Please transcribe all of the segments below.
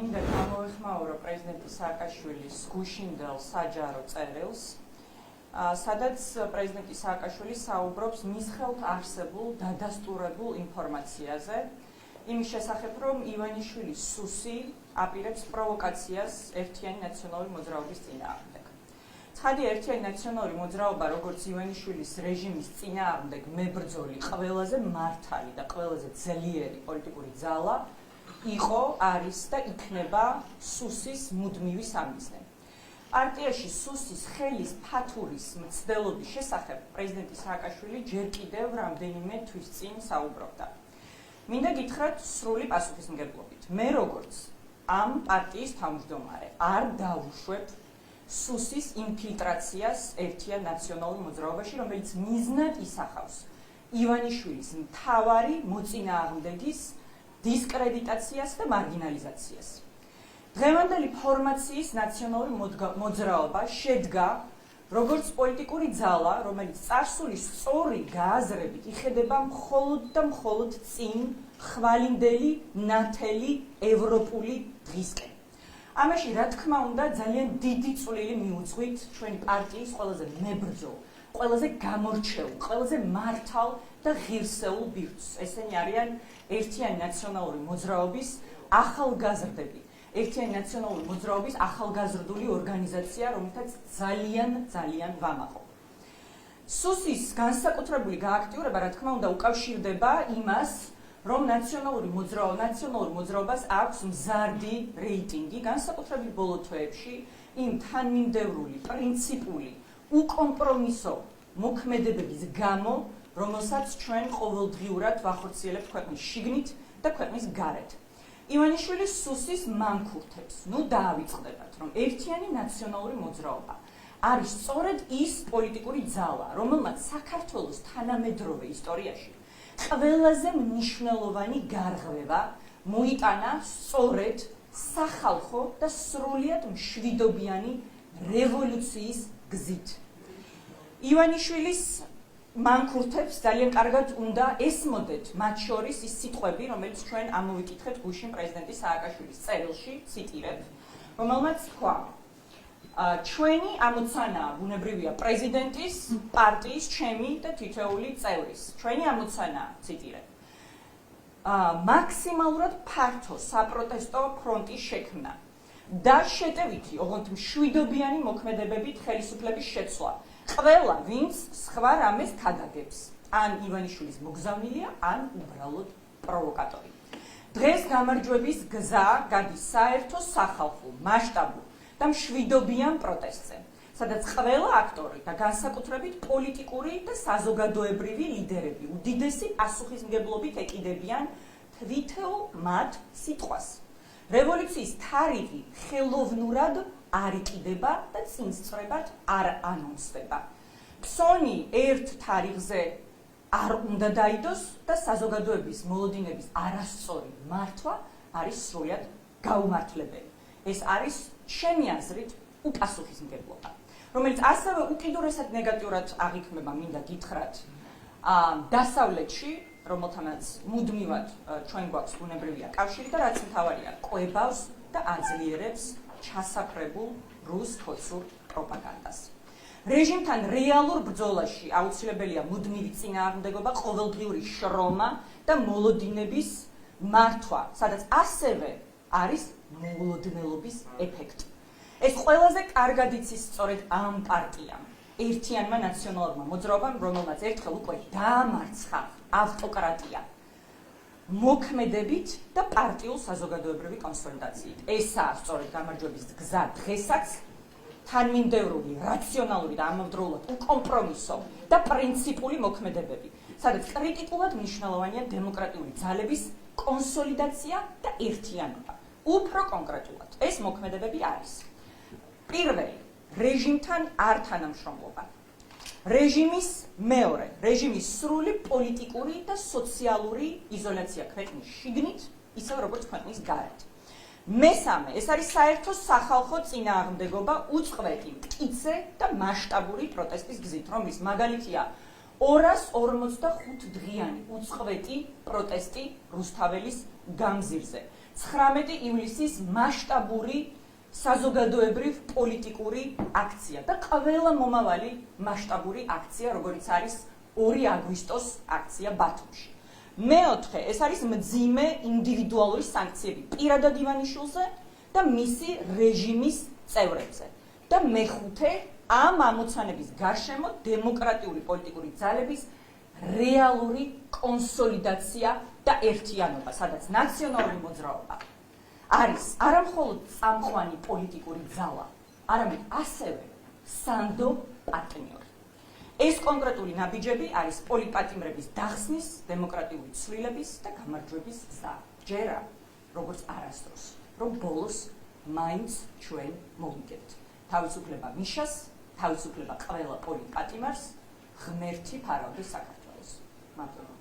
მინდა გამოეხმაურო პრეზიდენტი სააკაშვილის გუშინდელ საჯარო წერილს, სადაც პრეზიდენტი სააკაშვილი საუბრობს მის ხელთ არსებულ დადასტურებულ ინფორმაციაზე, იმის შესახებ, რომ ივანიშვილის სუსი აპირებს პროვოკაციას ერთიანი ნაციონალური მოძრაობის წინააღმდეგ. ცხადია, ერთიანი ნაციონალური მოძრაობა, როგორც ივანიშვილის რეჟიმის წინააღმდეგ მებრძოლი ყველაზე მართალი და ყველაზე ძლიერი პოლიტიკური ძალა იყო, არის და იქნება სუსის მუდმივი სამიზნე. პარტიაში სუსის ხელის ფათურის მცდელობის შესახებ პრეზიდენტი სააკაშვილი ჯერ კიდევ რამდენიმე თვის წინ საუბრობდა. მინდა გითხრათ სრული პასუხისმგებლობით. მე როგორც ამ პარტიის თავმჯდომარე არ დავუშვებ სუსის ინფილტრაციას ერთიან ნაციონალურ მოძრაობაში, რომელიც მიზნად ისახავს ივანიშვილის მთავარი მოწინააღმდეგის დისკრედიტაციას და მარგინალიზაციას. დღევანდელი ფორმაციის ნაციონალური მოძრაობა შედგა როგორც პოლიტიკური ძალა, რომელიც წარსულის სწორი გააზრებით იხედება მხოლოდ და მხოლოდ წინ ხვალინდელი, ნათელი, ევროპული დღისკენ. ამაში, რა თქმა უნდა, ძალიან დიდი წვლილი მიუძღვით ჩვენი პარტიის ყველაზე მებრძოლ, ყველაზე გამორჩეულ, ყველაზე მართალ და ღირსეულ ბირთვს. ესენი არიან ერთიანი ნაციონალური მოძრაობის ახალგაზრდები. ერთიანი ნაციონალური მოძრაობის ახალგაზრდული ორგანიზაცია, რომელთაც ძალიან ვამაყობ. სუსის განსაკუთრებული გააქტიურება, რა თქმა უნდა, უკავშირდება იმას, რომ ნაციონალურ მოძრაობას აქვს მზარდი რეიტინგი, განსაკუთრებით ბოლო თვეებში, იმ თანმიმდევრული, პრინციპული, უკომპრომისო მოქმედებების გამო, რომელსაც ჩვენ ყოველდღიურად ვახორციელებთ ქვეყნის შიგნით და ქვეყნის გარეთ. ივანიშვილის სუსის მამქურთებს, დაავიწყდებათ, რომ ერთიანი ნაციონალური მოძრაობა არის სწორედ ის პოლიტიკური ძალა, რომელმაც საქართველოს თანამედროვე ისტორიაში ყველაზე მნიშვნელოვანი გარღვევა მოიტანა სწორედ სახალხო და სრულიად მშვიდობიანი რევოლუციის გზით. ივანიშვილის მანქურთებს ძალიან კარგად უნდა ესმოდეთ მათ შორის ის სიტყვები, რომელიც ჩვენ ამოვიკითხეთ გუშინ პრეზიდენტი სააკაშვილის წერილში, ციტირებ, რომელმაც თქვა: ჩვენი ამოცანაა, ბუნებრივია, პრეზიდენტის, პარტიის, ჩემი და თითოეული წევრის. ჩვენი ამოცანაა, ციტირებ, მაქსიმალურად ფართო საპროტესტო ფრონტის შექმნა და შეტევითი, ოღონდ მშვიდობიანი მოქმედებებით ხელისუფლების შეცვლა. ყველა, ვინც სხვა რამეს ქადაგებს, ან ივანიშვილის მოგზავნილია, ან უბრალოდ პროვოკატორი. დღეს გამარჯვების გზა გადის საერთო სახალხო, მასშტაბურ და მშვიდობიან პროტესტზე, სადაც ყველა აქტორი და განსაკუთრებით პოლიტიკური და საზოგადოებრივი ლიდერები უდიდესი პასუხისმგებლობით ეკიდებიან თვითეულ მათ სიტყვას. რევოლუციის თარიღი ხელოვნურად არ იყიდება და წინსწრებად არ ანონსდება. ფსონი ერთ თარიღზე არ უნდა დაიდოს და საზოგადოების მოლოდინების არასწორი მართვა არის სრულად გაუმართლებელი. ეს არის ჩემი აზრით უპასუხისმგებლობა, რომელიც ასევე უკიდურესად ნეგატიურად აღიქმება, მინდა გითხრათ, დასავლეთში, რომელთანაც მუდმივად ჩვენ გვაქვს ბუნებრივია კავშირი და რაც მთავარია, კვებავს და აძლიერებს ჩასაფრებულ რუს-ხოცურ პროპაგანდას. რეჟიმთან რეალურ ბრძოლაში აუცილებელია მუდმივი წინააღმდეგობა, ყოველდღიური შრომა და მოლოდინების მართვა, სადაც ასევე არის მოულოდნელობის ეფექტი. ეს ყველაზე კარგად იცის სწორედ ამ პარტიამ, ერთიანმა ნაციონალურმა მოძრაობამ, რომელმაც ერთხელ უკვე დაამარცხა ავტოკრატია მოქმედებით და პარტიულ საზოგადოებრივი კონსოლიდაციით. ესაა სწორედ გამარჯვების გზა დღესაც, თანმიმდევრული, რაციონალური და ამავდროულად უკომპრომისო და პრინციპული მოქმედებები, სადაც კრიტიკულად მნიშვნელოვანია დემოკრატიული ძალების კონსოლიდაცია და ერთიანობა. უფრო კონკრეტულად, ეს მოქმედებები არის: პირველი, რეჟიმთან არ თანამშრომლობა. რეჟიმის მეორე, რეჟიმის სრული პოლიტიკური და სოციალური იზოლაცია ქვეყნის შიგნით, ისე როგორც ქვეყნის გარეთ. მესამე, ეს არის საერთო სახალხო წინააღმდეგობა უწყვეტი, მტკიცე და მასშტაბური პროტესტის გზით, რომლის მაგალითია 245 დღიანი უწყვეტი პროტესტი რუსთაველის გამზირზე. 19 ივლისის მასშტაბური საზოგადოებრივ პოლიტიკური აქცია და ყველა მომავალი მასშტაბური აქცია, როგორც არის 2 აგვისტოს აქცია ბათუმში. მეოთხე, ეს არის მძიმე ინდივიდუალური სანქციები პირადად ივანიშვილზე და მისი რეჟიმის წევრებზე. და მეხუთე, ამ ამოცანების გარშემო დემოკრატიული პოლიტიკური ძალების რეალური კონსოლიდაცია და ერთიანობა, სადაც ნაციონალური მოძრაობა არის არამხოლოდ წამყვანი პოლიტიკური ძალა, არამედ ასევე სანდო პარტნიორი. ეს კონკრეტული ნაბიჯები არის პოლიტპატიმრების დახსნის, დემოკრატიული ცვლილების და გამარჯვების გზა. ჯერა, როგორც არასდროს, რომ ბოლოს მაინც ჩვენ მოვიგებთ. თავისუფლება მიშას, თავისუფლება ყველა პოლიტპატიმარს, ღმერთი ფარავდეს საქართველოს. მადლობა.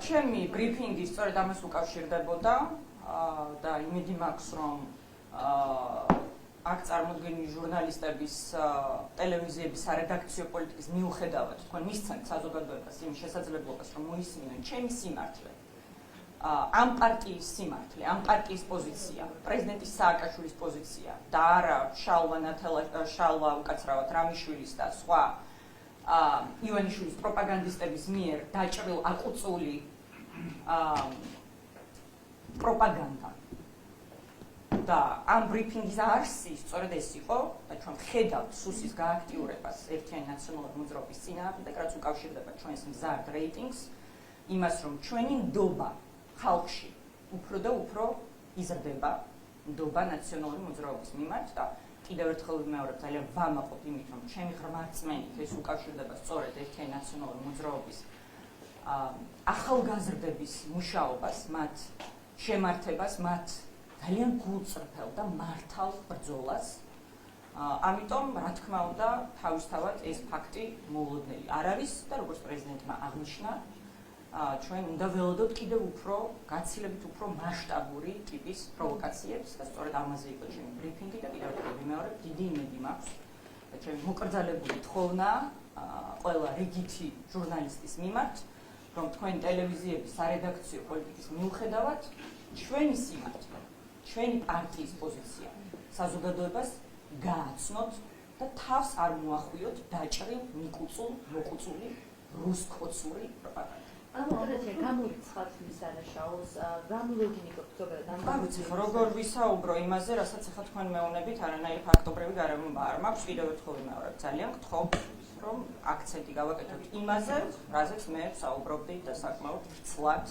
ჩემი ბრიფინგი სწორედ ამას უკავშირდებოდა და იმედი მაქვს, რომ აქ წარმოდგენილი ჟურნალისტების ტელევიზიების არედაქციო პოლიტიკის მიუხედავად თქვენ მისცემთ საზოგადოებას იმ შესაძლებლობას, რომ მოისმინონ ჩემი სიმართლე, ამ პარტიის სიმართლე, ამ პარტიის პოზიცია, პრეზიდენტის სააკაშვილის პოზიცია და არა შალვა უკაცრავად რამიშვილის და სხვა ივანიშვილის პროპაგანდისტების მიერ დაჭრილ აკუწული პროპაგანდა. და ამ ბრიფინგის არსი სწორედ ეს იყო და ჩვენ ხედავთ სუსის გააქტიურებას ერთიანი ნაციონალური მოძრაობის წინააღმდეგ, რაც უკავშირდება ჩვენს მზარდ რეიტინგს, იმას, რომ ჩვენი ნდობა ხალხში უფრო და უფრო იზრდება, ნდობა ნაციონალური მოძრაობის მიმართ და კიდევ ერთხელ ვიმეორებ, ძალიან ვამაყობ იმით, რომ ჩემი ღრმა რწმენით ეს უკავშირდება სწორედ ერთიანი ნაციონალური მოძრაობის ახალგაზრდების მუშაობას, მათ შემართებას, მათ ძალიან გულწრფელ და მართალ ბრძოლას. ამიტომ, რა თქმა უნდა, თავისთავად ეს ფაქტი მოულოდნელი არ არის და როგორც პრეზიდენტმა აღნიშნა, ჩვენ უნდა ველოდოთ კიდევ უფრო გაცილებით უფრო მასშტაბური ტიპის პროვოკაციებს და სწორედ ამაზე იყო ჩემი ბრიფინგი და კიდევ ერთხელ ვიმეორებ, დიდი იმედი მაქვს და ჩემი მოკრძალებული თხოვნა ყველა რიგითი ჟურნალისტის მიმართ, რომ თქვენი ტელევიზიების სარედაქციო პოლიტიკის მიუხედავად ჩვენი სიმართლე, ჩვენი პარტიის პოზიცია საზოგადოებას გააცნოთ და თავს არ მოახვიოთ დაჭრილ, მიკუწულ, მოყუწული, რუსკოცური პროპაგანდა. გამორიცხავთ მის დანაშაულს, გამოლოდინიკობთ ზოგადად ამ გამოციხ, როგორ ვისაუბრო იმაზე, რასაც ახლა თქვენ მეუბნებით, არანაირი ფაქტობრივი გარემოება არ მაქვს, კიდევ ერთხელ ვიმეორებ, ძალიან გთხოვ, რომ აქცენტი გავაკეთოთ იმაზე, რაზეც მე ვსაუბრობდი და საკმაოდ ვრცლად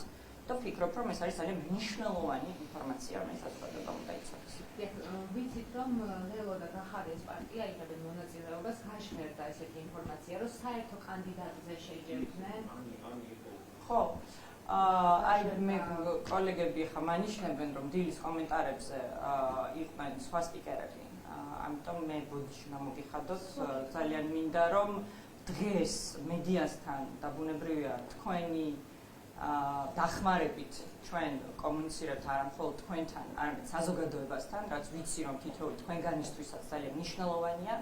და ვფიქრობ, რომ ეს არის ძალიან მნიშვნელოვანი ინფორმაცია, რომელიც საზოგადოებამ უნდა იცოდეს. ვიცით, რომ ლელო და გახარიას პარტია იღებენ მონაწილეობას, გაშმერდა ესეთი ინფორმაცია, რომ საერთო კანდიდატზე შეიძლებდნენ. ხო, აი მე კოლეგები ხა მანიშნებენ, რომ დილის კომენტარებზე იყვნენ სხვა სპიკერები. ამიტომ მე ბოდიში მომგიხადოთ, ძალიან მინდა რომ დღეს მედიასთან და ბუნებრივია თქვენი დახმარებით ჩვენ კომუნიცირებთ არა მხოლოდ თქვენთან, არამედ საზოგადოებასთან, რაც ვიცი, რომ თითოეული თქვენგანისთვისაც ძალიან მნიშვნელოვანია,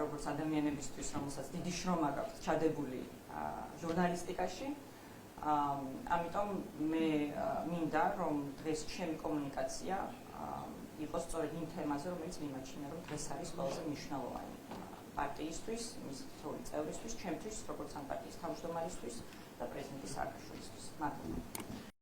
როგორც ადამიანებისთვის, რომელსაც დიდი შრომა გაქვთ ჩადებული ჟურნალისტიკაში. ამიტომ მე მინდა, რომ დღეს ჩემი კომუნიკაცია იყოს სწორედ იმ თემაზე, რომელიც მიმაჩნია, რომ დღეს არის ყველაზე მნიშვნელოვანი პარტიისთვის, მის თითოეული წევრისთვის, ჩემთვის, როგორც ამ პარტიის თავმჯდომარისთვის და პრეზიდენტის სააკაშვილისთვის. მადლობა.